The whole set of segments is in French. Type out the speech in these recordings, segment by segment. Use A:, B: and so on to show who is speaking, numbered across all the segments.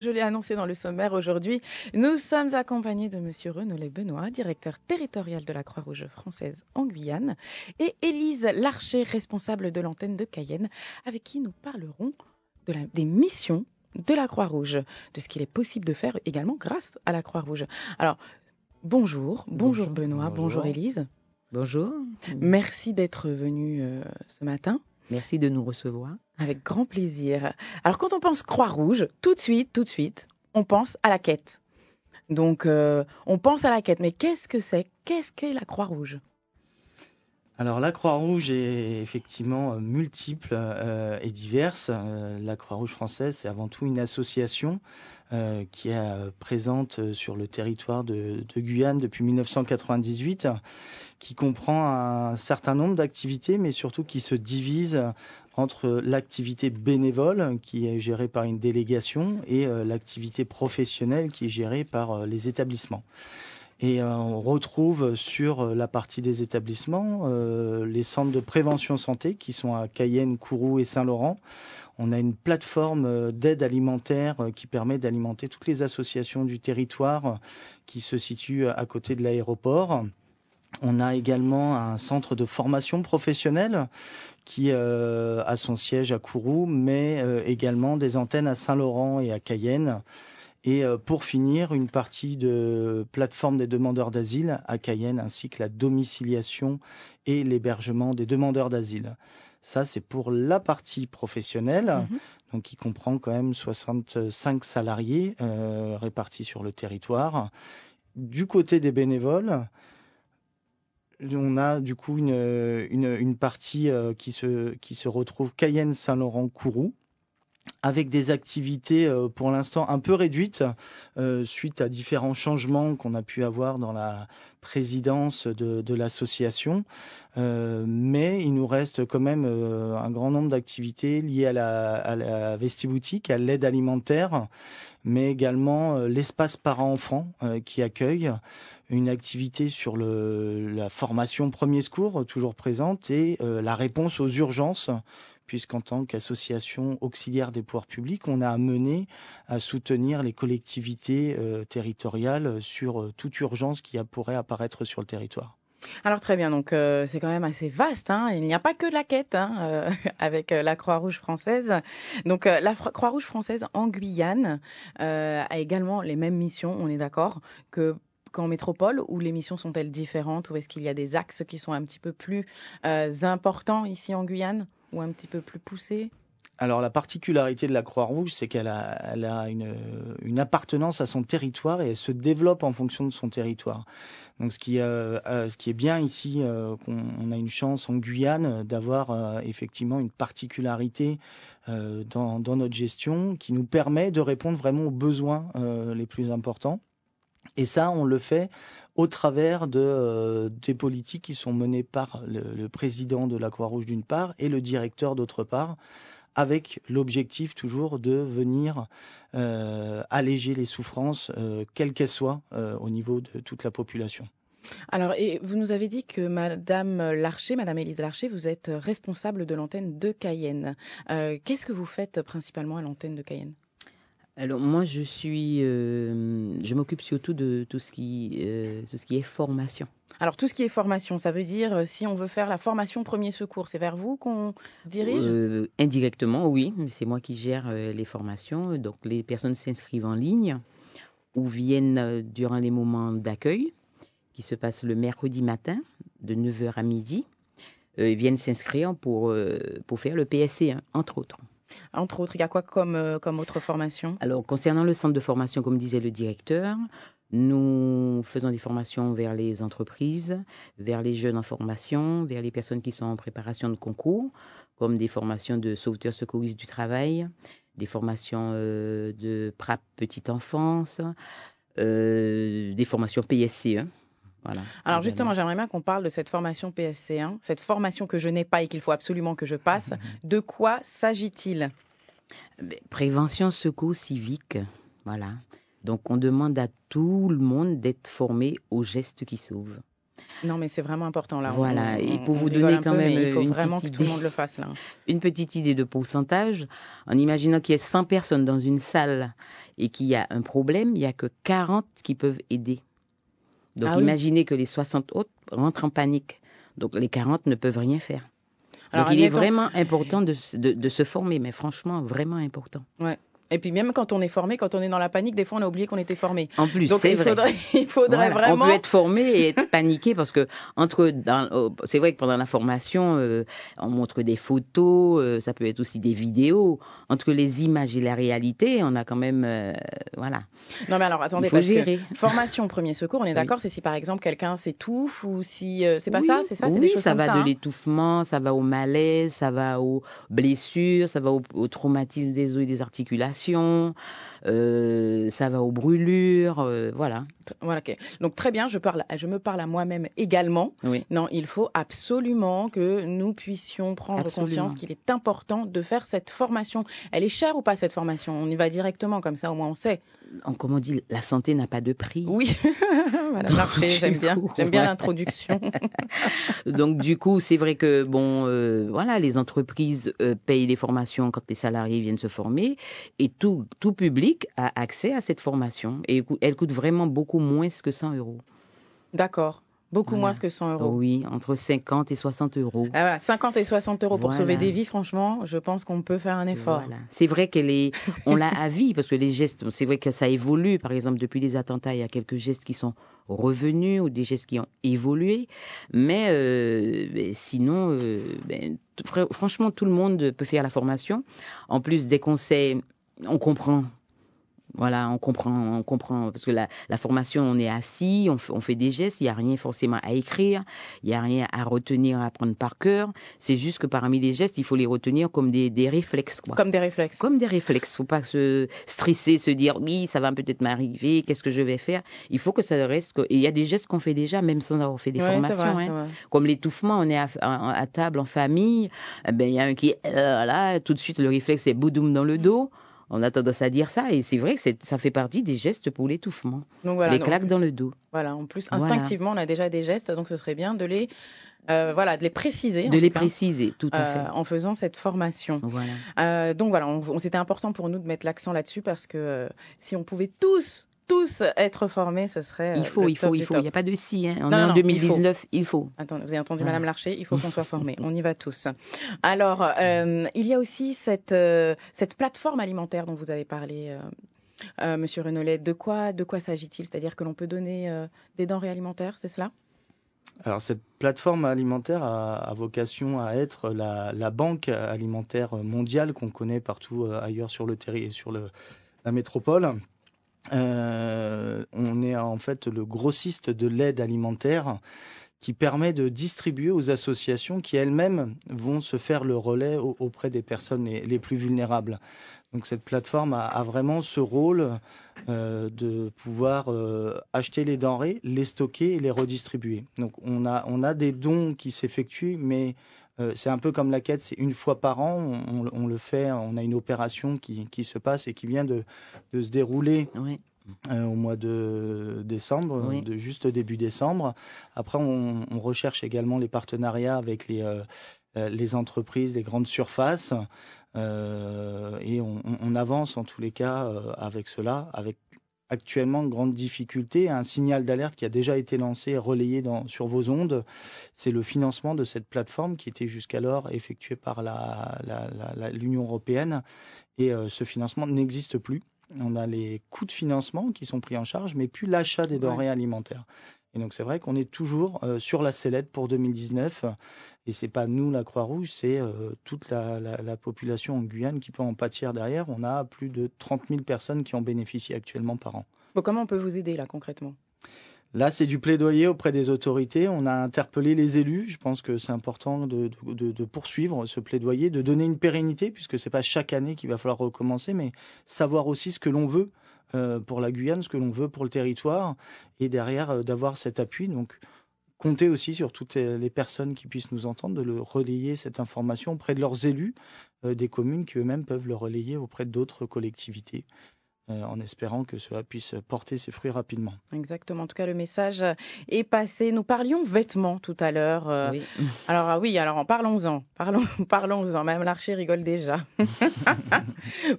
A: Je l'ai annoncé dans le sommaire aujourd'hui. Nous sommes accompagnés de Monsieur Renolé Benoît, directeur territorial de la Croix-Rouge française en Guyane, et Élise Larcher, responsable de l'antenne de Cayenne, avec qui nous parlerons des missions de la Croix-Rouge, de ce qu'il est possible de faire également grâce à la Croix-Rouge. Alors, bonjour Benoît, bonjour Élise.
B: Bonjour.
A: Merci d'être venu ce matin.
B: Merci de nous recevoir.
A: Avec grand plaisir. Alors, quand on pense Croix-Rouge, tout de suite, on pense à la quête. Donc, on pense à la quête. Mais qu'est-ce que c'est? Qu'est-ce qu'est la Croix-Rouge?
C: Alors la Croix-Rouge est effectivement multiple et diverse. La Croix-Rouge française, c'est avant tout une association qui est présente sur le territoire de Guyane depuis 1998, qui comprend un certain nombre d'activités, mais surtout qui se divise entre l'activité bénévole, qui est gérée par une délégation, et l'activité professionnelle, qui est gérée par les établissements. Et on retrouve sur la partie des établissements les centres de prévention santé qui sont à Cayenne, Kourou et Saint-Laurent. On a une plateforme d'aide alimentaire qui permet d'alimenter toutes les associations du territoire qui se situent à côté de l'aéroport. On a également un centre de formation professionnelle qui a son siège à Kourou, mais également des antennes à Saint-Laurent et à Cayenne. Et pour finir, une partie de plateforme des demandeurs d'asile à Cayenne, ainsi que la domiciliation et l'hébergement des demandeurs d'asile. Ça, c'est pour la partie professionnelle, donc qui comprend quand même 65 salariés répartis sur le territoire. Du côté des bénévoles, on a du coup une partie qui se retrouve Cayenne, Saint-Laurent, Kourou, avec des activités pour l'instant un peu réduites suite à différents changements qu'on a pu avoir dans la présidence de l'association. Mais il nous reste quand même un grand nombre d'activités liées à la vestiboutique, à l'aide alimentaire, mais également l'espace parents-enfants qui accueille une activité sur la formation premier secours toujours présente et la réponse aux urgences, puisqu'en tant qu'association auxiliaire des pouvoirs publics, on a amené à soutenir les collectivités territoriales sur toute urgence qui pourrait apparaître sur le territoire.
A: Alors très bien, donc c'est quand même assez vaste, hein. Il n'y a pas que de la quête avec la Croix-Rouge française. Donc la Croix-Rouge française en Guyane a également les mêmes missions, on est d'accord, qu'en métropole, où les missions sont-elles différentes, ou est-ce qu'il y a des axes qui sont un petit peu plus importants ici en Guyane, ou un petit peu plus poussés?
C: Alors la particularité de la Croix-Rouge, c'est qu'elle a une appartenance à son territoire et elle se développe en fonction de son territoire. Donc ce qui est bien ici, qu'on a une chance en Guyane d'avoir effectivement une particularité dans notre gestion qui nous permet de répondre vraiment aux besoins les plus importants. Et ça, on le fait au travers des politiques qui sont menées par le président de la Croix-Rouge d'une part et le directeur d'autre part, avec l'objectif toujours de venir alléger les souffrances, quelles qu'elles soient, au niveau de toute la population.
A: Alors, et vous nous avez dit que Madame Élise Larcher, vous êtes responsable de l'antenne de Cayenne. Qu'est-ce que vous faites principalement à l'antenne de Cayenne?
B: Alors moi, je m'occupe surtout de tout ce qui est formation.
A: Alors tout ce qui est formation, ça veut dire si on veut faire la formation premier secours, c'est vers vous qu'on se dirige?
B: Indirectement, oui, c'est moi qui gère les formations. Donc les personnes s'inscrivent en ligne ou viennent durant les moments d'accueil qui se passent le mercredi matin de 9h à midi. Ils viennent s'inscrire pour faire le PSC1, entre autres.
A: Entre autres, il y a quoi comme autre formation?
B: Alors, concernant le centre de formation, comme disait le directeur, nous faisons des formations vers les entreprises, vers les jeunes en formation, vers les personnes qui sont en préparation de concours, comme des formations de sauveteurs secouristes du travail, des formations de PRAP petite enfance, des formations PSC1. Voilà.
A: Alors justement, j'aimerais bien qu'on parle de cette formation PSC1, cette formation que je n'ai pas et qu'il faut absolument que je passe. De quoi s'agit-il?
B: Prévention, secours civique, voilà. Donc on demande à tout le monde d'être formé aux gestes qui sauvent.
A: Non, mais c'est vraiment important là.
B: Voilà, et pour vous
A: rigole
B: donner
A: un
B: quand
A: peu,
B: même
A: mais il faut
B: une
A: vraiment
B: petite
A: que tout le
B: idée,
A: monde le fasse là.
B: une petite idée de pourcentage, en imaginant qu'il y ait 100 personnes dans une salle et qu'il y a un problème, il n'y a que 40 qui peuvent aider. Donc
A: Ah oui.
B: imaginez que les 60 autres rentrent en panique. Donc les 40 ne peuvent rien faire.
A: Alors,
B: Donc il est
A: admettons-
B: vraiment important de se former, mais franchement, vraiment important.
A: Ouais. Et puis même quand on est formé, quand on est dans la panique, des fois on a oublié qu'on était formé.
B: En plus,
A: Donc
B: c'est vrai.
A: il faudrait
B: Voilà.
A: vraiment.
B: On peut être formé et être paniqué parce que c'est vrai que pendant la formation, on montre des photos, ça peut être aussi des vidéos. Entre les images et la réalité, on a quand même, voilà.
A: Non mais alors attendez,
B: Il faut
A: parce
B: gérer.
A: que formation premier secours, on est
B: Oui.
A: d'accord, c'est si par exemple quelqu'un s'étouffe ou si c'est pas
B: Oui,
A: ça, c'est ça, c'est
B: oui,
A: des choses
B: ça
A: comme
B: va
A: ça.
B: de
A: Hein.
B: l'étouffement, ça va au malaise, ça va aux blessures, ça va au traumatisme des os et des articulations, ça va aux brûlures, voilà.
A: Voilà, ok. Donc très bien, je me parle à moi-même également.
B: Oui.
A: Non, il faut absolument que nous puissions prendre
B: Absolument.
A: conscience qu'il est important de faire cette formation. Elle est chère ou pas cette formation? On y va directement, comme ça au moins on sait.
B: Comme on dit, la santé n'a pas de prix.
A: Oui, Madame Larcher, j'aime bien
B: ouais.
A: l'introduction.
B: Donc du coup, c'est vrai que voilà, les entreprises payent des formations quand les salariés viennent se former, et tout public a accès à cette formation. Et elle coûte vraiment beaucoup moins que 100 €.
A: D'accord. Beaucoup
B: Voilà.
A: moins que 100 €.
B: Oui, entre 50 et 60 €.
A: Ah, voilà, 50 et 60 € pour
B: Voilà.
A: sauver des vies, franchement, je pense qu'on peut faire un effort.
B: Voilà. C'est vrai on l'a à vie, parce que les gestes, c'est vrai que ça évolue. Par exemple, depuis les attentats, il y a quelques gestes qui sont revenus ou des gestes qui ont évolué. Mais sinon, franchement, tout le monde peut faire la formation. En plus, des conseils, on comprend. Voilà, on comprend, parce que la formation, on est assis, on fait des gestes, il n'y a rien forcément à écrire, il n'y a rien à retenir, à apprendre par cœur. C'est juste que parmi les gestes, il faut les retenir comme des réflexes, quoi.
A: Comme des réflexes.
B: Comme des réflexes. Faut pas se stresser, se dire oui, ça va peut-être m'arriver, qu'est-ce que je vais faire. Il faut que ça reste. Et il y a des gestes qu'on fait déjà, même sans avoir fait des formations.
A: C'est vrai.
B: Comme l'étouffement, on est à table en famille, il y a un qui là, tout de suite le réflexe c'est boudoum dans le dos. On a tendance à dire ça, et c'est vrai que ça fait partie des gestes pour l'étouffement.
A: Donc voilà,
B: les claques dans le dos.
A: Voilà, en plus, instinctivement, on a déjà des gestes, donc ce serait bien de les préciser.
B: De les préciser, tout à fait.
A: En faisant cette formation.
B: Voilà.
A: Donc voilà, c'était important pour nous de mettre l'accent là-dessus parce que si on pouvait tous être formés, ce serait
B: il faut, il n'y a pas de si. Hein. On est en 2019, il faut.
A: Attends, vous avez entendu Madame Larcher, il faut qu'on soit formés. On y va tous. Alors, il y a aussi cette plateforme alimentaire dont vous avez parlé, Monsieur Renollet. De quoi s'agit-il? C'est-à-dire que l'on peut donner des denrées alimentaires, c'est cela?
C: Alors cette plateforme alimentaire a vocation à être la banque alimentaire mondiale qu'on connaît partout ailleurs sur le territoire et sur la métropole. On est en fait le grossiste de l'aide alimentaire qui permet de distribuer aux associations qui elles-mêmes vont se faire le relais auprès des personnes les plus vulnérables. Donc cette plateforme a vraiment ce rôle de pouvoir acheter les denrées, les stocker et les redistribuer. Donc on a des dons qui s'effectuent, mais c'est un peu comme la quête, c'est une fois par an, on le fait, on a une opération qui se passe et qui vient de se dérouler.
B: Oui.
C: Au mois de décembre,
B: oui.
C: de juste début décembre. Après, on recherche également les partenariats avec les entreprises, les grandes surfaces, et on avance en tous les cas avec cela, avec actuellement une grande difficulté, un signal d'alerte qui a déjà été lancé et relayé sur vos ondes. C'est le financement de cette plateforme qui était jusqu'alors effectué par l'Union européenne, et ce financement n'existe plus. On a les coûts de financement qui sont pris en charge, mais plus l'achat des denrées alimentaires. Et donc c'est vrai qu'on est toujours sur la sellette pour 2019. Et c'est pas nous, la Croix-Rouge, c'est toute la population en Guyane qui peut en pâtir derrière. On a plus de 30 000 personnes qui en bénéficient actuellement par an.
A: Bon, comment on peut vous aider là concrètement ?
C: Là, c'est du plaidoyer auprès des autorités. On a interpellé les élus. Je pense que c'est important de poursuivre ce plaidoyer, de donner une pérennité, puisque c'est pas chaque année qu'il va falloir recommencer, mais savoir aussi ce que l'on veut pour la Guyane, ce que l'on veut pour le territoire, et derrière d'avoir cet appui. Donc, compter aussi sur toutes les personnes qui puissent nous entendre, de le relayer cette information auprès de leurs élus des communes qui eux-mêmes peuvent le relayer auprès d'autres collectivités. en espérant que cela puisse porter ses fruits rapidement.
A: Exactement. En tout cas, le message est passé. Nous parlions vêtements tout à l'heure.
B: Oui.
A: Alors, oui, alors parlons-en. Parlons-en. Même l'archer rigole déjà.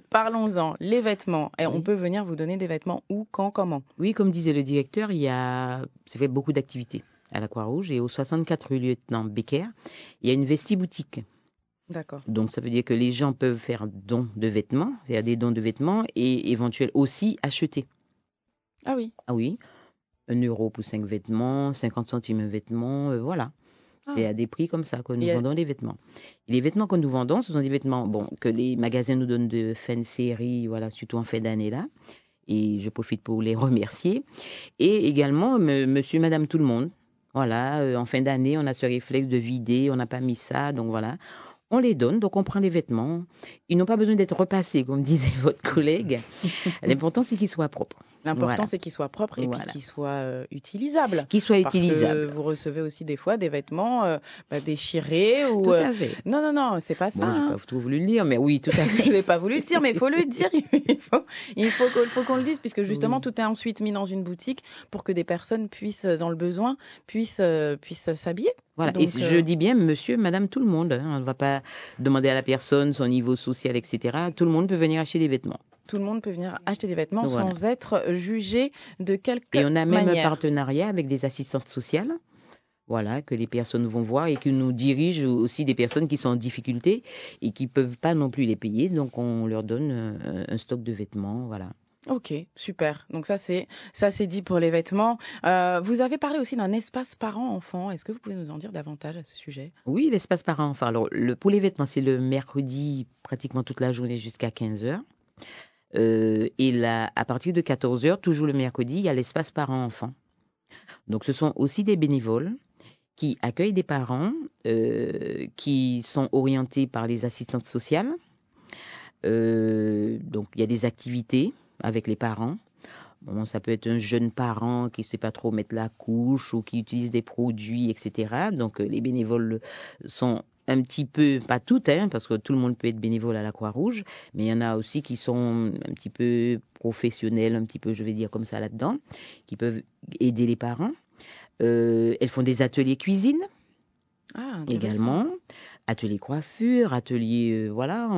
A: Parlons-en. Les vêtements. Et on peut venir vous donner des vêtements où, quand, comment?
B: Oui, comme disait le directeur, c'est fait beaucoup d'activités à la Croix-Rouge et au 64 rue Lieutenant Becker, il y a une vestiboutique.
A: D'accord.
B: Donc, ça veut dire que les gens peuvent faire faire des dons de vêtements et éventuellement aussi acheter.
A: Ah oui.
B: Ah oui, 1 € pour 5 vêtements, 50 centimes un vêtement, voilà. C'est à des prix comme ça que nous vendons les vêtements. Et les vêtements que nous vendons, ce sont des vêtements que les magasins nous donnent de fin de série, voilà, surtout en fin d'année là. Et je profite pour les remercier. Et également, monsieur, madame, tout le monde. Voilà, en fin d'année, on a ce réflexe de vider, on n'a pas mis ça, donc voilà. On les donne, donc on prend les vêtements. Ils n'ont pas besoin d'être repassés, comme disait votre collègue. L'important, c'est qu'ils soient propres.
A: L'important, c'est qu'ils soient propres et puis qu'ils soient utilisables.
B: Qu'ils soient utilisables.
A: Parce que vous recevez aussi des fois des vêtements déchirés ou.
B: Tout à fait.
A: Non, c'est pas ça.
B: Bon, j'ai pas trop voulu le dire, mais oui, tout à fait.
A: Je n'ai pas voulu le dire, mais il faut le dire. Il faut qu'on le dise, puisque justement, tout est ensuite mis dans une boutique pour que des personnes puissent, dans le besoin, puissent s'habiller.
B: Voilà, donc, et je dis bien monsieur, madame, tout le monde. Hein. On ne va pas demander à la personne son niveau social, etc. Tout le monde peut venir acheter des vêtements.
A: Tout le monde peut venir acheter des vêtements sans être jugé de quelque manière.
B: Et on a même un partenariat avec des assistantes sociales, voilà, que les personnes vont voir et qui nous dirigent aussi des personnes qui sont en difficulté et qui ne peuvent pas non plus les payer. Donc on leur donne un stock de vêtements, voilà.
A: Ok, super. Donc ça c'est dit pour les vêtements. Vous avez parlé aussi d'un espace parents-enfants. Est-ce que vous pouvez nous en dire davantage à ce sujet?
B: Oui, l'espace parents-enfants. Alors pour les vêtements, c'est le mercredi pratiquement toute la journée jusqu'à 15h. Et là, à partir de 14h, toujours le mercredi, il y a l'espace parents-enfants. Donc ce sont aussi des bénévoles qui accueillent des parents qui sont orientés par les assistantes sociales. Donc il y a des activités avec les parents. Bon, ça peut être un jeune parent qui ne sait pas trop mettre la couche ou qui utilise des produits, etc. Donc les bénévoles sont un petit peu, pas toutes, hein, parce que tout le monde peut être bénévole à la Croix-Rouge, mais il y en a aussi qui sont un petit peu professionnels, un petit peu, je vais dire comme ça là-dedans, qui peuvent aider les parents. Elles font des ateliers cuisine également, ateliers coiffure, ateliers, voilà.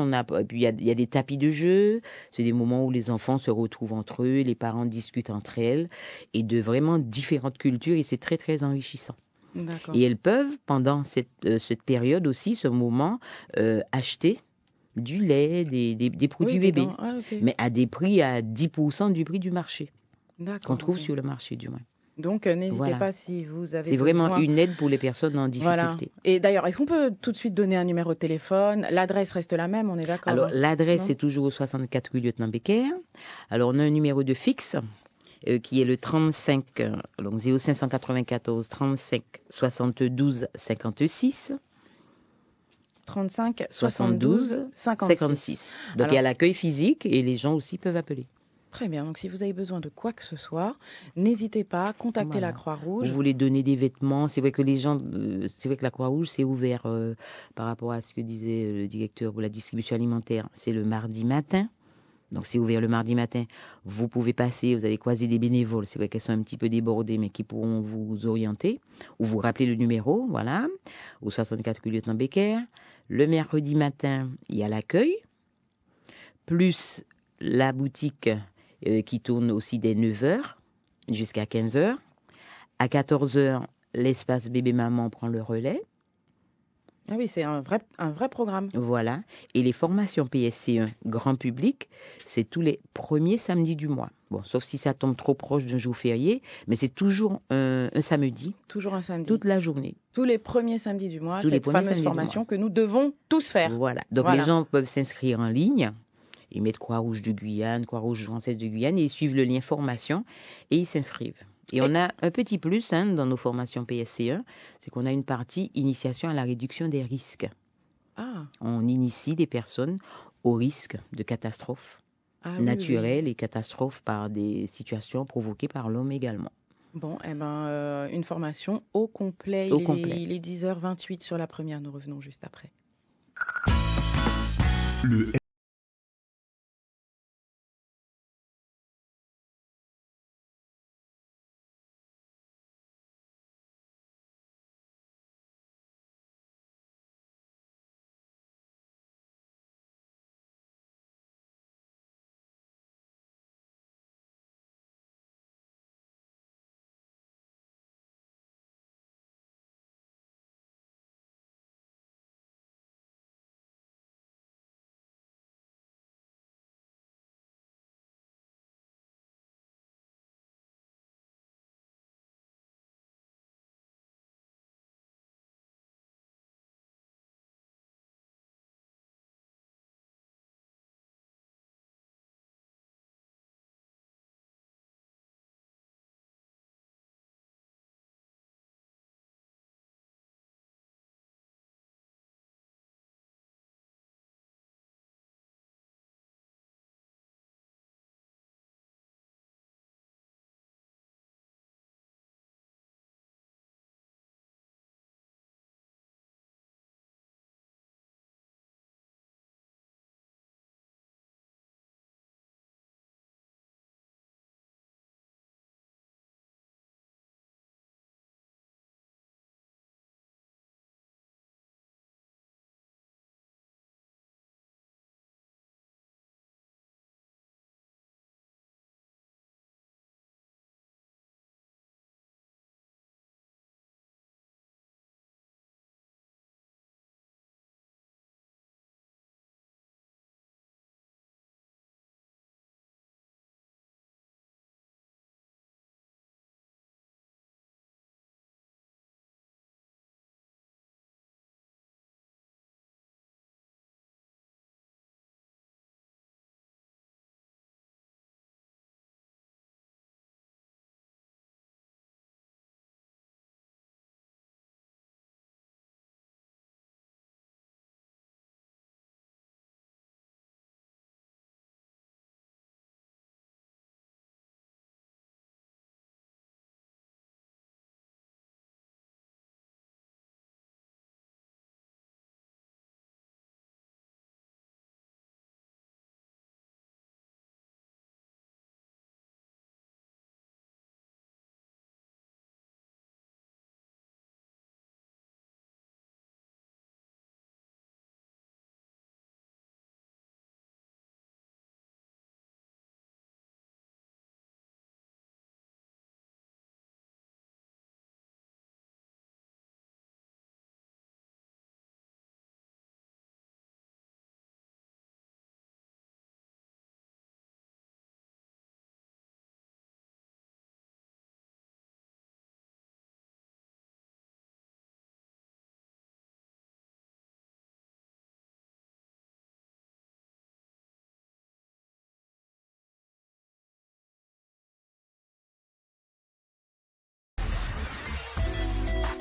B: Puis il y a des tapis de jeu. C'est des moments où les enfants se retrouvent entre eux, les parents discutent entre elles, et de vraiment différentes cultures, et c'est très très enrichissant.
A: D'accord.
B: Et elles peuvent, pendant cette période aussi, ce moment, acheter du lait, des produits bébés, mais à des prix à 10% du prix du marché, qu'on trouve sur le marché du moins.
A: Donc n'hésitez pas si vous avez besoin.
B: C'est vraiment une aide pour les personnes en difficulté.
A: Voilà. Et d'ailleurs, est-ce qu'on peut tout de suite donner un numéro de téléphone? L'adresse reste la même, on est d'accord?
B: Alors l'adresse c'est toujours au 64 rue Lieutenant Becker. Alors on a un numéro de fixe qui est le 35, donc 0594 35 72 56.
A: 35 72 56.
B: Donc il y a l'accueil physique et les gens aussi peuvent appeler.
A: Très bien, donc si vous avez besoin de quoi que ce soit, n'hésitez pas, contactez la Croix-Rouge.
B: Vous voulez donner des vêtements, c'est vrai que c'est vrai que la Croix-Rouge c'est ouvert par rapport à ce que disait le directeur pour la distribution alimentaire, c'est le mardi matin. Donc c'est ouvert le mardi matin, vous pouvez passer, vous allez croiser des bénévoles, c'est vrai qu'elles sont un petit peu débordées mais qui pourront vous orienter ou vous rappeler le numéro, voilà, au 64 rue Lieutenant Becker. Le mercredi matin, il y a l'accueil, plus la boutique qui tourne aussi dès 9h jusqu'à 15h. À 14h, l'espace bébé-maman prend le relais.
A: Ah oui, c'est un vrai programme.
B: Voilà. Et les formations PSC1 grand public, c'est tous les premiers samedis du mois. Bon, sauf si ça tombe trop proche d'un jour férié, mais c'est toujours un samedi.
A: Toujours un samedi.
B: Toute la journée.
A: Tous les premiers samedis du mois, cette fameuse formation que nous devons tous faire.
B: Voilà. Donc les gens peuvent s'inscrire en ligne. Ils mettent Croix-Rouge de Guyane, Croix-Rouge française de Guyane, et ils suivent le lien formation et ils s'inscrivent. Et on a un petit plus dans nos formations PSC1, c'est qu'on a une partie initiation à la réduction des risques. On initie des personnes au risque de catastrophes naturelles et catastrophes par des situations provoquées par l'homme également.
A: Bon, une formation au complet. Il est 10h28 sur la première, nous revenons juste après.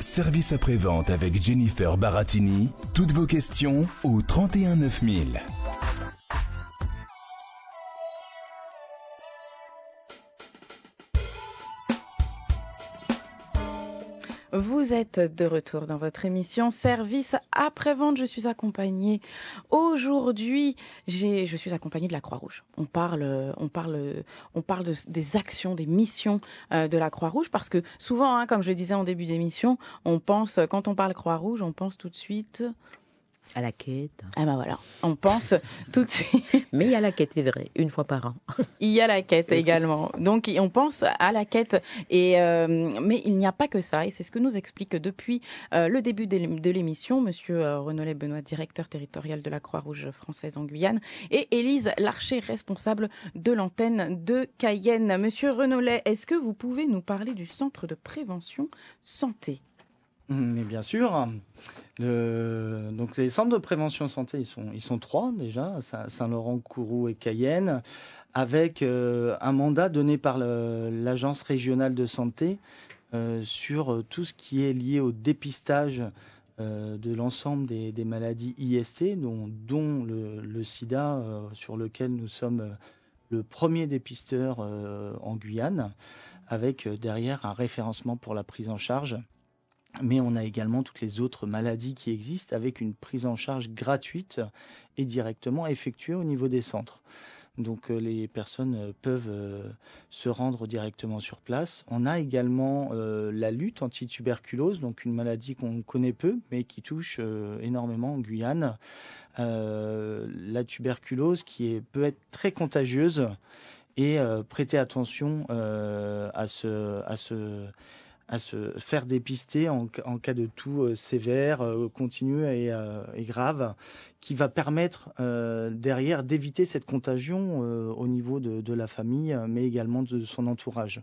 D: Service après-vente avec Jennifer Baratini. Toutes vos questions au 31 9000.
A: Vous êtes de retour dans votre émission Service après-vente. Je suis accompagnée aujourd'hui. Je suis accompagnée de la Croix-Rouge. On parle des actions, des missions de la Croix-Rouge parce que souvent, comme je le disais en début d'émission, quand on parle Croix-Rouge, on pense tout de suite
B: À la quête.
A: Ah ben voilà, on pense tout de suite.
B: Mais il y a la quête, c'est vrai, une fois par an.
A: Il y a la quête également. Donc on pense à la quête, mais il n'y a pas que ça. Et c'est ce que nous explique depuis le début de l'émission Monsieur Renollet Benoît, directeur territorial de la Croix-Rouge française en Guyane, et Élise Larcher, responsable de l'antenne de Cayenne. Monsieur Renollet, est-ce que vous pouvez nous parler du centre de prévention santé ?
C: Mais bien sûr. Donc les centres de prévention santé, ils sont 3 déjà, Saint-Laurent, Kourou et Cayenne, avec un mandat donné par l'Agence régionale de santé sur tout ce qui est lié au dépistage de l'ensemble des maladies IST, dont le sida, sur lequel nous sommes le premier dépisteur en Guyane, avec derrière un référencement pour la prise en charge. Mais on a également toutes les autres maladies qui existent avec une prise en charge gratuite et directement effectuée au niveau des centres. Donc les personnes peuvent se rendre directement sur place. On a également la lutte anti-tuberculose, donc une maladie qu'on connaît peu mais qui touche énormément en Guyane. La tuberculose peut être très contagieuse et prêtez attention à se faire dépister en cas de toux sévère, continu et grave, qui va permettre derrière d'éviter cette contagion au niveau de la famille, mais également de son entourage.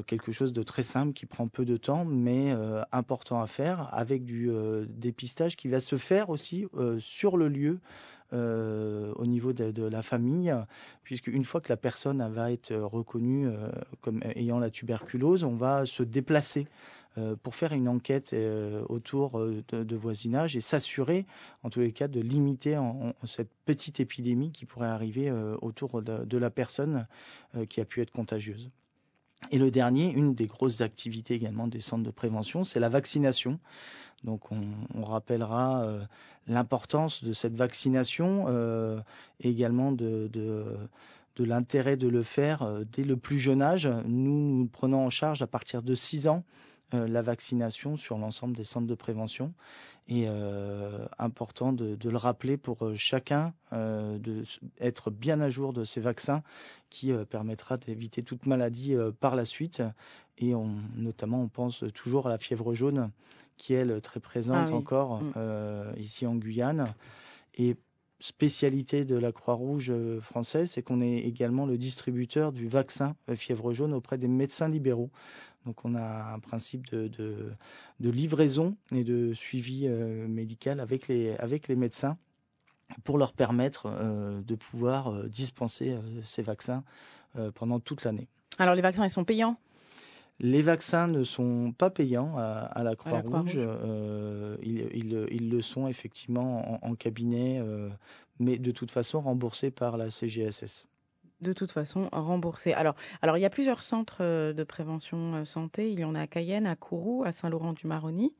C: Quelque chose de très simple qui prend peu de temps, mais important à faire, avec du dépistage qui va se faire aussi sur le lieu, au niveau de la famille, puisque une fois que la personne va être reconnue comme ayant la tuberculose, on va se déplacer pour faire une enquête autour de voisinage et s'assurer, en tous les cas, de limiter cette petite épidémie qui pourrait arriver autour de la personne qui a pu être contagieuse. Et le dernier, une des grosses activités également des centres de prévention, c'est la vaccination. Donc on rappellera l'importance de cette vaccination et également de l'intérêt de le faire dès le plus jeune âge. Nous prenons en charge à partir de 6 ans la vaccination sur l'ensemble des centres de prévention. Et important de le rappeler pour chacun, d'être bien à jour de ces vaccins qui permettra d'éviter toute maladie par la suite. Et notamment, on pense toujours à la fièvre jaune qui est elle, très présente encore ici en Guyane. Et spécialité de la Croix-Rouge française, c'est qu'on est également le distributeur du vaccin fièvre jaune auprès des médecins libéraux. Donc on a un principe de livraison et de suivi médical avec les médecins pour leur permettre de pouvoir dispenser ces vaccins pendant toute l'année.
A: Alors les vaccins, ils sont payants ?
C: Les vaccins ne sont pas payants à la Croix-Rouge. Ils le sont effectivement en cabinet, mais de toute façon remboursés par la CGSS.
A: De toute façon remboursés. Alors, il y a plusieurs centres de prévention santé. Il y en a à Cayenne, à Kourou, à Saint-Laurent-du-Maroni.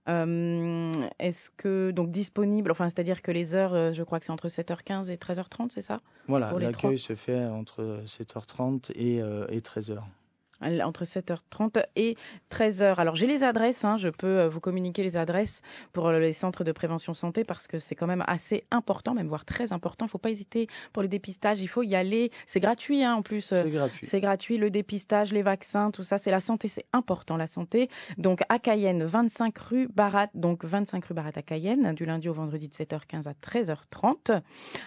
A: Est-ce que, donc disponible, c'est-à-dire que les heures, je crois que c'est entre 7h15 et 13h30, c'est ça ?
C: Voilà, l'accueil se fait entre 7h30 et 13h.
A: Entre 7h30 et 13h. Alors, j'ai les adresses, je peux vous communiquer les adresses pour les centres de prévention santé parce que c'est quand même assez important, même voire très important. Il ne faut pas hésiter pour le dépistage, il faut y aller. C'est gratuit en plus.
C: C'est gratuit.
A: C'est gratuit, le dépistage, les vaccins, tout ça, c'est la santé, c'est important la santé. Donc, à Cayenne, 25 rue Barat, à Cayenne, du lundi au vendredi de 7h15 à 13h30.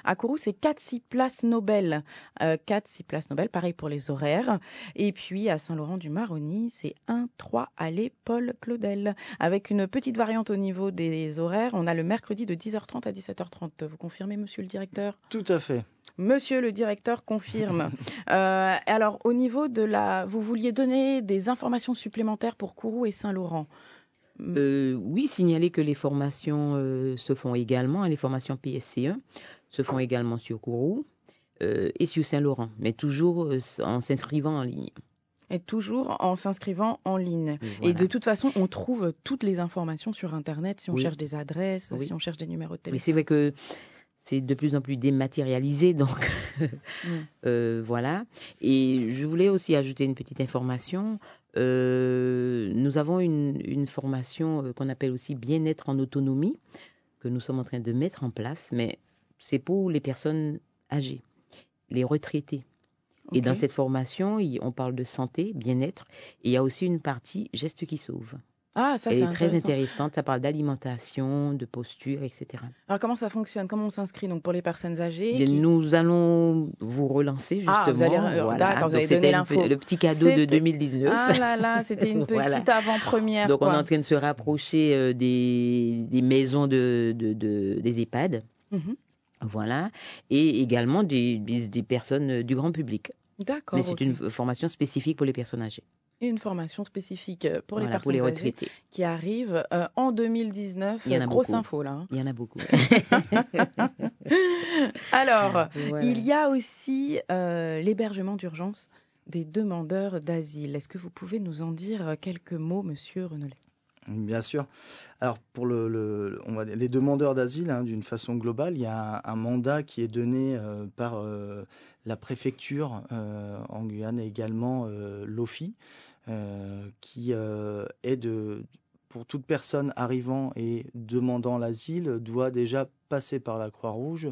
A: À Kourou, c'est 4-6 places Nobel. 4-6 places Nobel, pareil pour les horaires. Et puis, à Saint-Laurent-du-Maroni, c'est 1-3 allée Paul Claudel. Avec une petite variante au niveau des horaires, on a le mercredi de 10h30 à 17h30. Vous confirmez, monsieur le directeur ?
C: Tout à fait.
A: Monsieur le directeur confirme. Alors, au niveau de vous vouliez donner des informations supplémentaires pour Kourou et Saint-Laurent.
B: Oui, signaler que les formations se font également, les formations PSC1 se font également sur Kourou et sur Saint-Laurent, mais toujours en s'inscrivant en ligne.
A: Et toujours en s'inscrivant en ligne.
B: Voilà.
A: Et de toute façon, on trouve toutes les informations sur Internet si on cherche des adresses, si on cherche des numéros de téléphone.
B: Oui, c'est vrai que c'est de plus en plus dématérialisé, donc voilà. Et je voulais aussi ajouter une petite information. Nous avons une formation qu'on appelle aussi bien-être en autonomie, que nous sommes en train de mettre en place, mais c'est pour les personnes âgées, les retraités. Et dans cette formation, on parle de santé, bien-être, et il y a aussi une partie gestes qui sauvent.
A: Ah, ça,
B: Elle est très intéressante, ça parle d'alimentation, de posture, etc.
A: Alors, comment ça fonctionne? Comment on s'inscrit donc pour les personnes âgées
B: Nous allons vous relancer, justement.
A: Ah, vous allez, d'accord, vous allez donner l'info.
B: Le petit cadeau de 2019.
A: Ah là là, c'était une petite avant-première.
B: Donc, on est en train de se rapprocher des maisons des EHPAD. Voilà. Et également des personnes du grand public.
A: D'accord.
B: Mais c'est une formation spécifique pour les personnes âgées.
A: Une formation spécifique pour les personnes
B: pour les retraités
A: âgées qui arrive en 2019.
B: Il y en a
A: grosse
B: beaucoup.
A: Info là.
B: Il y en a beaucoup.
A: Alors, il y a aussi l'hébergement d'urgence des demandeurs d'asile. Est-ce que vous pouvez nous en dire quelques mots, Monsieur Renollet?
C: Bien sûr. Alors pour les demandeurs d'asile, d'une façon globale, il y a un mandat qui est donné par la préfecture en Guyane et également l'OFI, qui est pour toute personne arrivant et demandant l'asile, doit déjà passer par la Croix-Rouge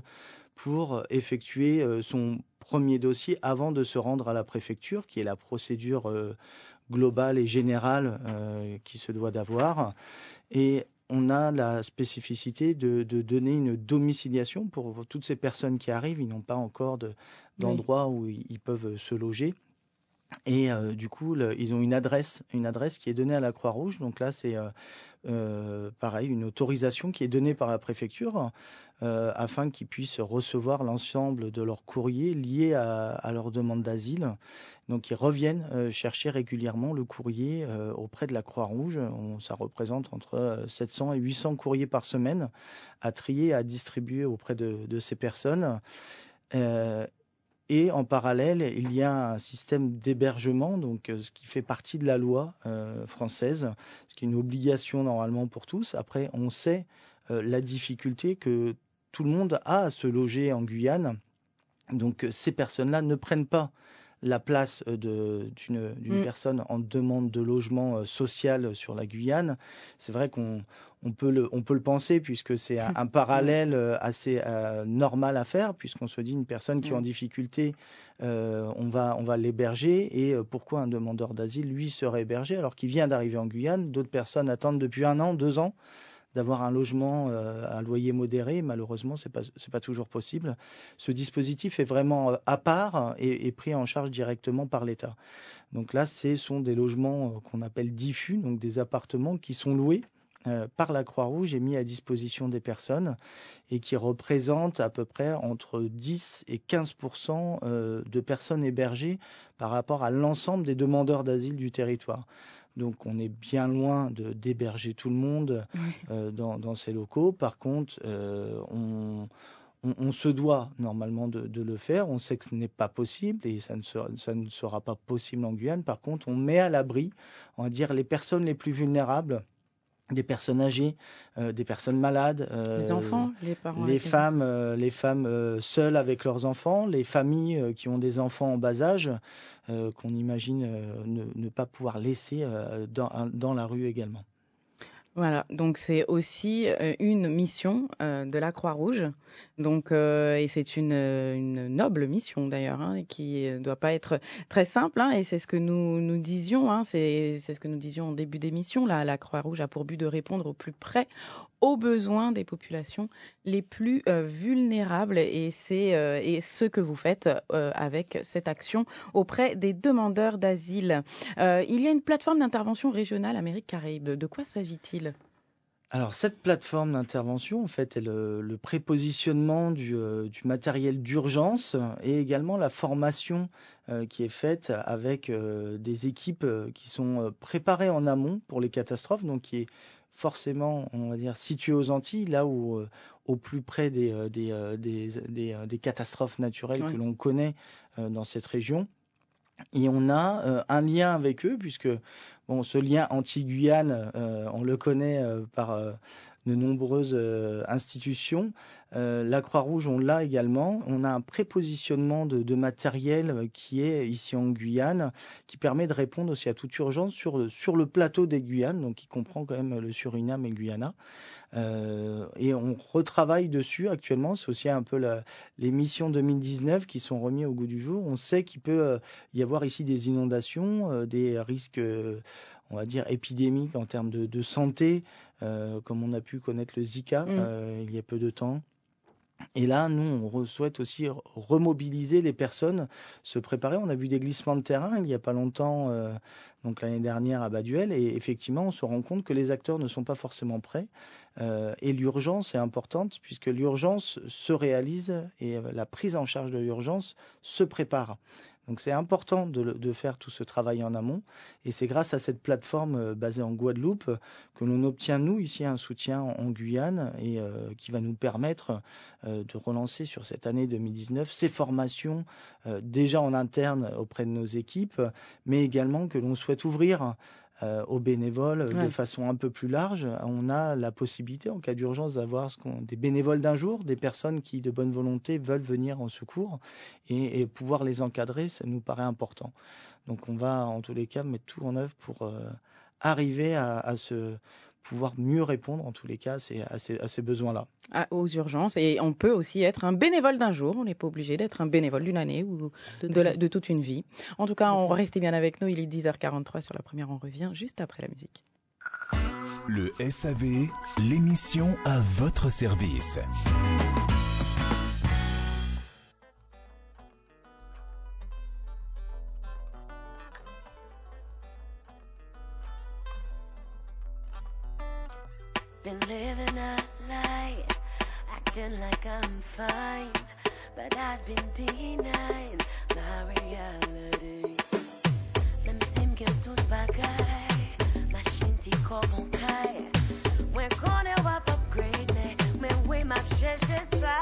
C: pour effectuer son premier dossier avant de se rendre à la préfecture, qui est la procédure globale et générale qui se doit d'avoir. Et on a la spécificité de donner une domiciliation pour toutes ces personnes qui arrivent. Ils n'ont pas encore d'endroit où ils peuvent se loger. Et du coup, ils ont une adresse qui est donnée à la Croix-Rouge. Donc là, c'est pareil, une autorisation qui est donnée par la préfecture afin qu'ils puissent recevoir l'ensemble de leurs courriers liés à leur demande d'asile. Donc ils reviennent chercher régulièrement le courrier auprès de la Croix-Rouge. Ça représente entre 700 et 800 courriers par semaine à trier, à distribuer auprès de ces personnes. Et en parallèle, il y a un système d'hébergement, donc ce qui fait partie de la loi française, ce qui est une obligation normalement pour tous. Après, on sait la difficulté que tout le monde a à se loger en Guyane. Donc ces personnes-là ne prennent pas la place d'une personne en demande de logement social sur la Guyane. C'est vrai qu'on peut le penser, puisque c'est un parallèle assez normal à faire, puisqu'on se dit une personne qui est en difficulté, on va l'héberger, et pourquoi un demandeur d'asile, lui, serait hébergé alors qu'il vient d'arriver en Guyane? D'autres personnes attendent depuis 1 an, 2 ans d'avoir un logement à loyer modéré. Malheureusement, c'est pas toujours possible. Ce dispositif est vraiment à part et pris en charge directement par l'État. Donc là, ce sont des logements qu'on appelle diffus, donc des appartements qui sont loués par la Croix-Rouge et mis à disposition des personnes, et qui représentent à peu près entre 10 et 15% de personnes hébergées par rapport à l'ensemble des demandeurs d'asile du territoire. Donc on est bien loin d'héberger tout le monde dans ces locaux. Par contre, on se doit normalement de le faire. On sait que ce n'est pas possible et ça ne sera pas possible en Guyane. Par contre, on met à l'abri, on va dire, les personnes les plus vulnérables, des personnes âgées, des personnes malades,
A: les enfants, les parents,
C: les femmes seules avec leurs enfants, les familles qui ont des enfants en bas âge, qu'on imagine ne pas pouvoir laisser dans la rue également.
A: Voilà, donc c'est aussi une mission de la Croix-Rouge, donc et c'est une noble mission d'ailleurs, qui doit pas être très simple, et c'est ce que nous disions, c'est ce que nous disions en début d'émission. Là, la Croix-Rouge a pour but de répondre au plus près aux besoins des populations les plus vulnérables, et c'est ce que vous faites avec cette action auprès des demandeurs d'asile. Il y a une plateforme d'intervention régionale Amérique-Caraïbes. De quoi s'agit-il ?
C: Alors cette plateforme d'intervention, en fait, est le prépositionnement du matériel d'urgence et également la formation qui est faite avec des équipes qui sont préparées en amont pour les catastrophes, donc qui est forcément, on va dire, situés aux Antilles, là où au plus près des catastrophes naturelles que l'on connaît dans cette région. Et on a un lien avec eux, puisque ce lien anti-Guyane, on le connaît par de nombreuses institutions. La Croix-Rouge, on l'a également. On a un prépositionnement de matériel qui est ici en Guyane, qui permet de répondre aussi à toute urgence sur le plateau des Guyanes, donc qui comprend quand même le Suriname et le Guyana. Et on retravaille dessus actuellement. C'est aussi un peu les missions 2019 qui sont remis au goût du jour. On sait qu'il peut y avoir ici des inondations, des risques, on va dire, épidémiques en termes de santé, comme on a pu connaître le Zika il y a peu de temps. Et là, nous, on souhaite aussi remobiliser les personnes, se préparer. On a vu des glissements de terrain il n'y a pas longtemps, donc l'année dernière à Baduel, et effectivement, on se rend compte que les acteurs ne sont pas forcément prêts. Et l'urgence est importante, puisque l'urgence se réalise et la prise en charge de l'urgence se prépare. Donc c'est important de faire tout ce travail en amont, et c'est grâce à cette plateforme basée en Guadeloupe que l'on obtient, nous, ici, un soutien en Guyane, et qui va nous permettre de relancer sur cette année 2019 ces formations déjà en interne auprès de nos équipes, mais également que l'on souhaite ouvrir aux bénévoles de façon un peu plus large. On a la possibilité, en cas d'urgence, d'avoir des bénévoles d'un jour, des personnes qui, de bonne volonté, veulent venir en secours, et pouvoir les encadrer, ça nous paraît important. Donc on va, en tous les cas, mettre tout en œuvre pour arriver à pouvoir mieux répondre, en tous les cas, à ces besoins-là.
A: Aux urgences. Et on peut aussi être un bénévole d'un jour. On n'est pas obligé d'être un bénévole d'une année ou de toute une vie. En tout cas, on restez bien avec nous. Il est 10h43 sur la première. On revient juste après la musique.
D: Le SAV, l'émission à votre service.
E: Been living a lie, acting like I'm fine, but I've been denying my reality. Même si m'kem tout bagay, machine ti konvontaille. When corner wap upgrade me, men way map cherche ça.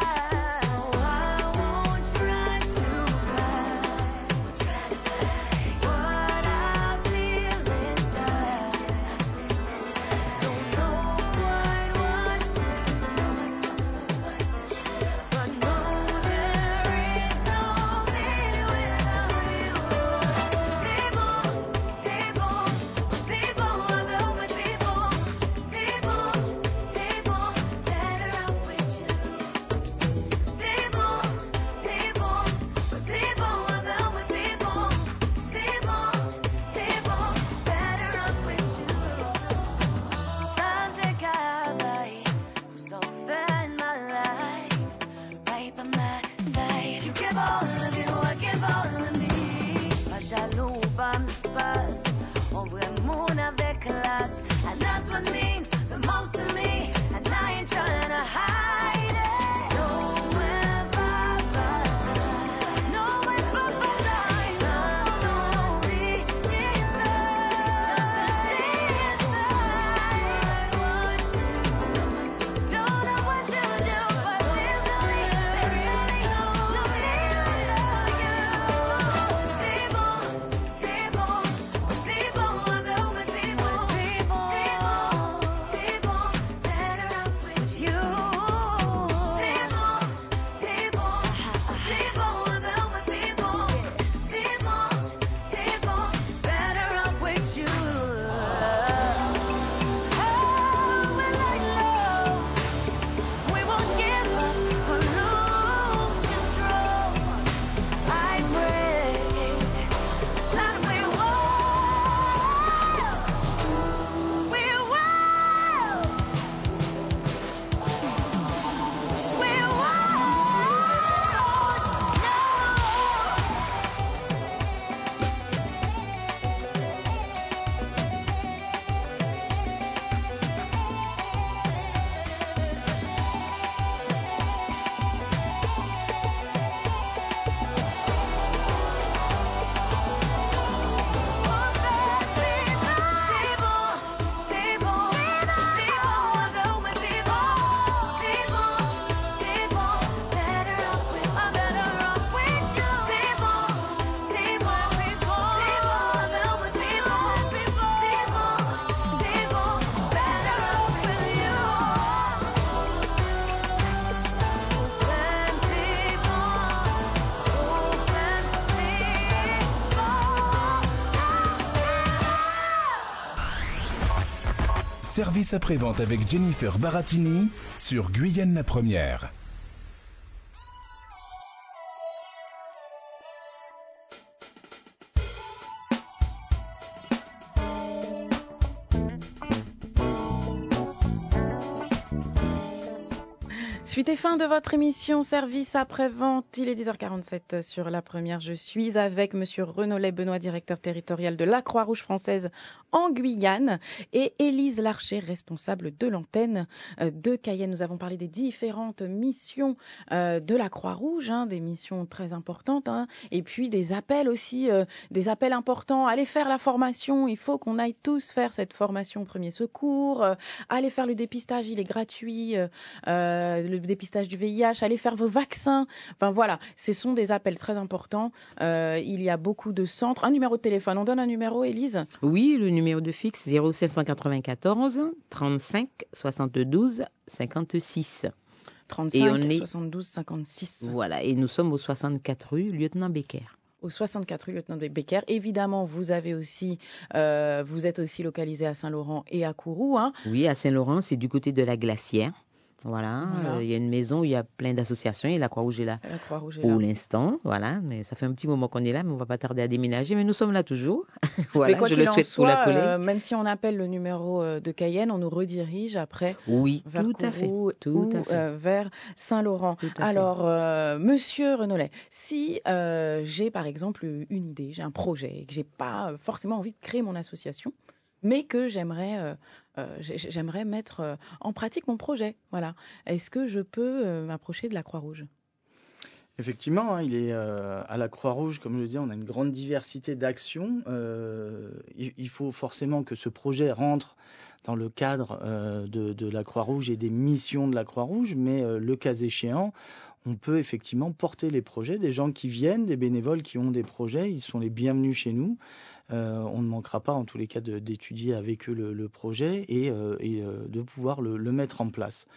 D: Service après-vente avec Jennifer Baratini sur Guyane la Première.
A: Suite et fin de votre émission Service après-vente. Il est 10h47 sur la première. Je suis avec Monsieur Renollet Benoît, directeur territorial de la Croix-Rouge française en Guyane, et Élise Larcher, responsable de l'antenne de Cayenne. Nous avons parlé des différentes missions de la Croix-Rouge, des missions très importantes, et puis des appels aussi, des appels importants. Allez faire la formation, il faut qu'on aille tous faire cette formation premier secours. Allez faire le dépistage, il est gratuit. Le dépistage du VIH, allez faire vos vaccins. Enfin voilà, ce sont des appels très importants. Il y a beaucoup de centres. Un numéro de téléphone, on donne un numéro, Élise ?
B: Oui, le numéro de fixe 0594 35 72 56.
A: 35 72 56.
B: Voilà, et nous sommes au 64 rue Lieutenant Becker.
A: Au 64 rue Lieutenant Becker. Évidemment, vous êtes aussi localisé à Saint-Laurent et à Kourou.
B: Oui, à Saint-Laurent, c'est du côté de la Glacière. Voilà. Il y a une maison où il y a plein d'associations et la Croix-Rouge est là pour l'instant. Voilà, mais ça fait un petit moment qu'on est là, mais on va pas tarder à déménager. Mais nous sommes là toujours. Voilà,
A: mais quoi
B: je
A: qu'il
B: le souhaite
A: soit,
B: pour la collègue.
A: même si on appelle le numéro de Cayenne, on nous redirige après vers
B: Kourou
A: ou vers Saint-Laurent. Alors, Monsieur Renollet, si j'ai par exemple une idée, j'ai un projet et que j'ai pas forcément envie de créer mon association, mais que j'aimerais mettre en pratique mon projet. Voilà. Est-ce que je peux m'approcher de la Croix-Rouge ?
C: Effectivement, il est à la Croix-Rouge, comme je le dis, on a une grande diversité d'actions. Il faut forcément que ce projet rentre dans le cadre de la Croix-Rouge et des missions de la Croix-Rouge, mais le cas échéant, on peut effectivement porter les projets. Des gens qui viennent, des bénévoles qui ont des projets, ils sont les bienvenus chez nous. On ne manquera pas en tous les cas d'étudier avec eux le projet et de pouvoir le mettre en place.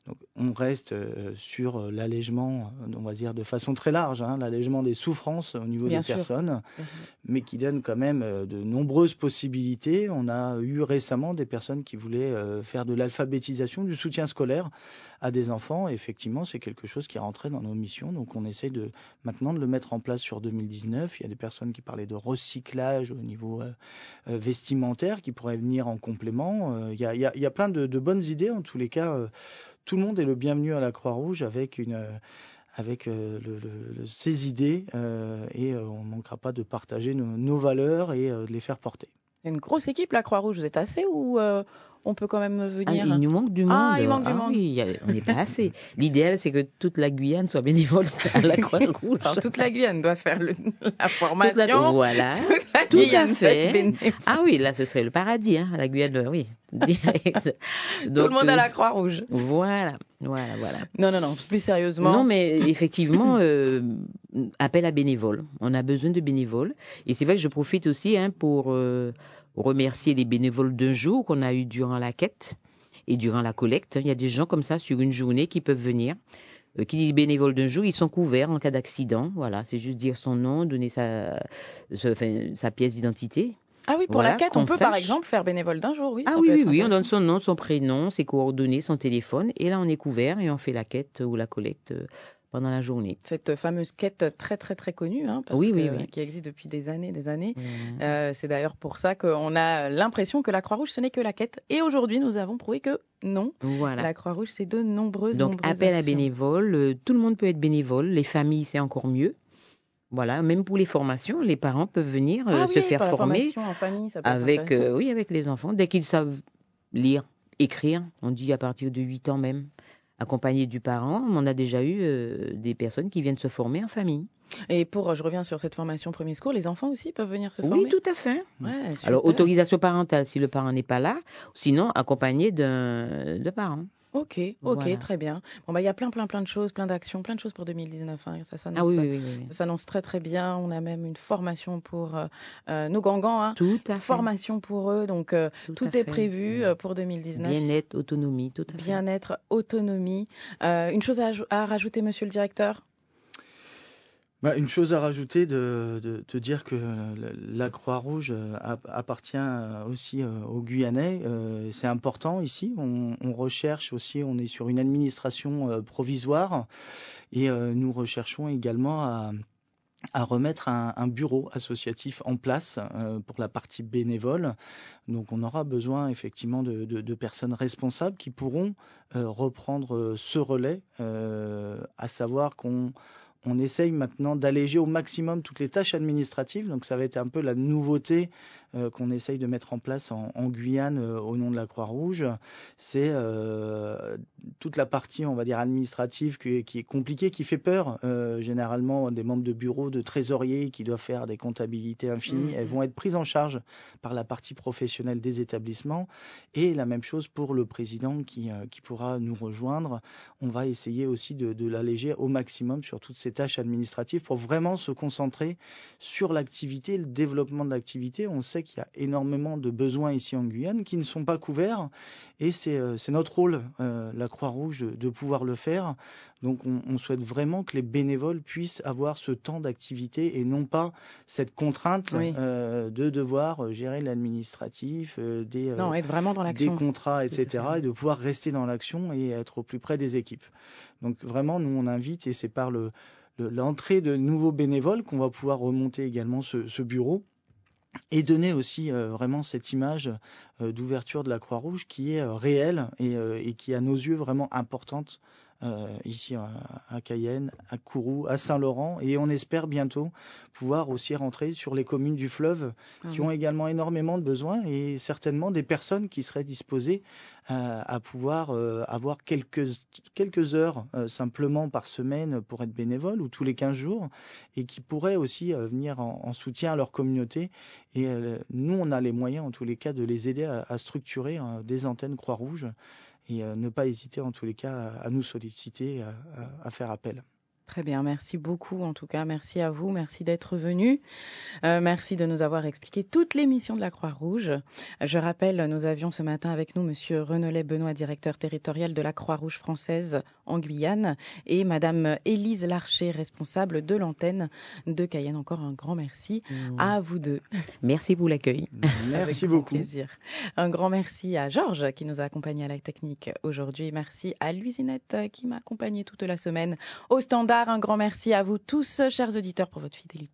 C: Donc, on reste sur l'allègement, on va dire de façon très large, l'allègement des souffrances au niveau des personnes, mais qui donne quand même de nombreuses possibilités. On a eu récemment des personnes qui voulaient faire de l'alphabétisation, du soutien scolaire à des enfants. Et effectivement, c'est quelque chose qui est rentré dans nos missions. Donc, on essaie maintenant de le mettre en place sur 2019. Il y a des personnes qui parlaient de recyclage au niveau vestimentaire qui pourraient venir en complément. Il y a plein de bonnes idées. En tous les cas, tout le monde est le bienvenu à la Croix-Rouge avec ses idées et on ne manquera pas de partager nos valeurs et de les faire porter.
A: C'est une grosse équipe, la Croix-Rouge. Vous êtes assez ou on peut quand même venir?
B: Il nous manque du monde.
A: Il manque du monde.
B: Oui, on n'est pas assez. L'idéal, c'est que toute la Guyane soit bénévole à la Croix-Rouge.
A: Alors, toute la Guyane doit faire la formation.
B: Voilà.
A: Tout à fait.
B: Ah oui, là, ce serait le paradis, la Guyane, oui. Direct.
A: Donc, tout le monde à la Croix-Rouge.
B: Voilà.
A: Non, plus sérieusement.
B: Non, mais effectivement, appel à bénévoles. On a besoin de bénévoles. Et c'est vrai que je profite aussi pour remercier les bénévoles d'un jour qu'on a eu durant la quête et durant la collecte. Il y a des gens comme ça sur une journée qui peuvent venir. Qui dit bénévoles d'un jour, ils sont couverts en cas d'accident. Voilà, c'est juste dire son nom, donner sa pièce d'identité.
A: Ah oui, pour la quête, on peut par exemple faire bénévole d'un jour, oui.
B: Ah oui, on donne son nom, son prénom, ses coordonnées, son téléphone, et là on est couvert et on fait la quête ou la collecte pendant la journée.
A: Cette fameuse quête très très très connue, qui existe depuis des années. C'est d'ailleurs pour ça qu'on a l'impression que la Croix-Rouge ce n'est que la quête. Et aujourd'hui, nous avons prouvé que non. Voilà. La Croix-Rouge, c'est de nombreuses
B: appel
A: actions.
B: à bénévoles, tout le monde peut être bénévole, les familles c'est encore mieux. Voilà, même pour les formations, les parents peuvent venir se faire former
A: en famille, ça peut
B: avec les enfants. Dès qu'ils savent lire, écrire, on dit à partir de 8 ans même, accompagné du parent. On a déjà eu des personnes qui viennent se former en famille.
A: Et je reviens sur cette formation premier secours, les enfants aussi peuvent venir se former?
B: Oui, tout à fait.
A: Ouais,
B: alors, autorisation parentale si le parent n'est pas là, sinon accompagné de parents.
A: Ok, voilà. Très bien. Bon, il y a plein de choses, plein d'actions, plein de choses pour 2019. Ça s'annonce, ça s'annonce très très bien. On a même une formation pour nos gangans.
B: Tout à fait.
A: Formation pour eux, donc tout est prévu pour 2019.
B: Bien-être, autonomie, tout à fait.
A: Bien-être, autonomie. Une chose à rajouter, monsieur le directeur?
C: Une chose à rajouter, de dire que la Croix-Rouge appartient aussi aux Guyanais. C'est important ici. On recherche aussi, on est sur une administration provisoire et nous recherchons également à remettre un bureau associatif en place pour la partie bénévole. Donc on aura besoin effectivement de personnes responsables qui pourront reprendre ce relais, à savoir qu'on essaye maintenant d'alléger au maximum toutes les tâches administratives. Donc ça va être un peu la nouveauté qu'on essaye de mettre en place en Guyane au nom de la Croix-Rouge. C'est toute la partie, on va dire, administrative qui est compliquée, qui fait peur. Généralement, des membres de bureau, de trésoriers qui doivent faire des comptabilités infinies, elles vont être prises en charge par la partie professionnelle des établissements. Et la même chose pour le président qui pourra nous rejoindre. On va essayer aussi de l'alléger au maximum sur toutes ces tâches administratives pour vraiment se concentrer sur l'activité, le développement de l'activité. On sait qu'il y a énormément de besoins ici en Guyane qui ne sont pas couverts et c'est notre rôle, la Croix-Rouge, de pouvoir le faire. Donc on souhaite vraiment que les bénévoles puissent avoir ce temps d'activité et non pas cette contrainte de devoir gérer l'administratif,
A: être vraiment dans l'action,
C: des contrats, etc. et de pouvoir rester dans l'action et être au plus près des équipes. Donc vraiment, nous on invite et c'est par l'entrée de nouveaux bénévoles qu'on va pouvoir remonter également ce bureau et donner aussi vraiment cette image d'ouverture de la Croix-Rouge qui est réelle et qui est à nos yeux vraiment importante ici à Cayenne, à Kourou, à Saint-Laurent et on espère bientôt pouvoir aussi rentrer sur les communes du fleuve qui ont également énormément de besoins et certainement des personnes qui seraient disposées à pouvoir avoir quelques heures simplement par semaine pour être bénévole ou tous les 15 jours et qui pourraient aussi venir en soutien à leur communauté et nous on a les moyens en tous les cas de les aider à structurer des antennes Croix-Rouge et ne pas hésiter en tous les cas à nous solliciter, à faire appel.
A: Très bien, merci beaucoup en tout cas, merci à vous, merci d'être venu, merci de nous avoir expliqué toute l'émission de la Croix-Rouge. Je rappelle, nous avions ce matin avec nous Monsieur Renollet Benoît, directeur territorial de la Croix-Rouge française en Guyane et Madame Élise Larcher, responsable de l'antenne de Cayenne. Encore un grand merci à vous deux.
B: Merci pour l'accueil.
C: Merci beaucoup.
A: Plaisir. Un grand merci à Georges qui nous a accompagnés à la technique aujourd'hui. Merci à Luisinette qui m'a accompagné toute la semaine au standard. Un grand merci à vous tous, chers auditeurs, pour votre fidélité.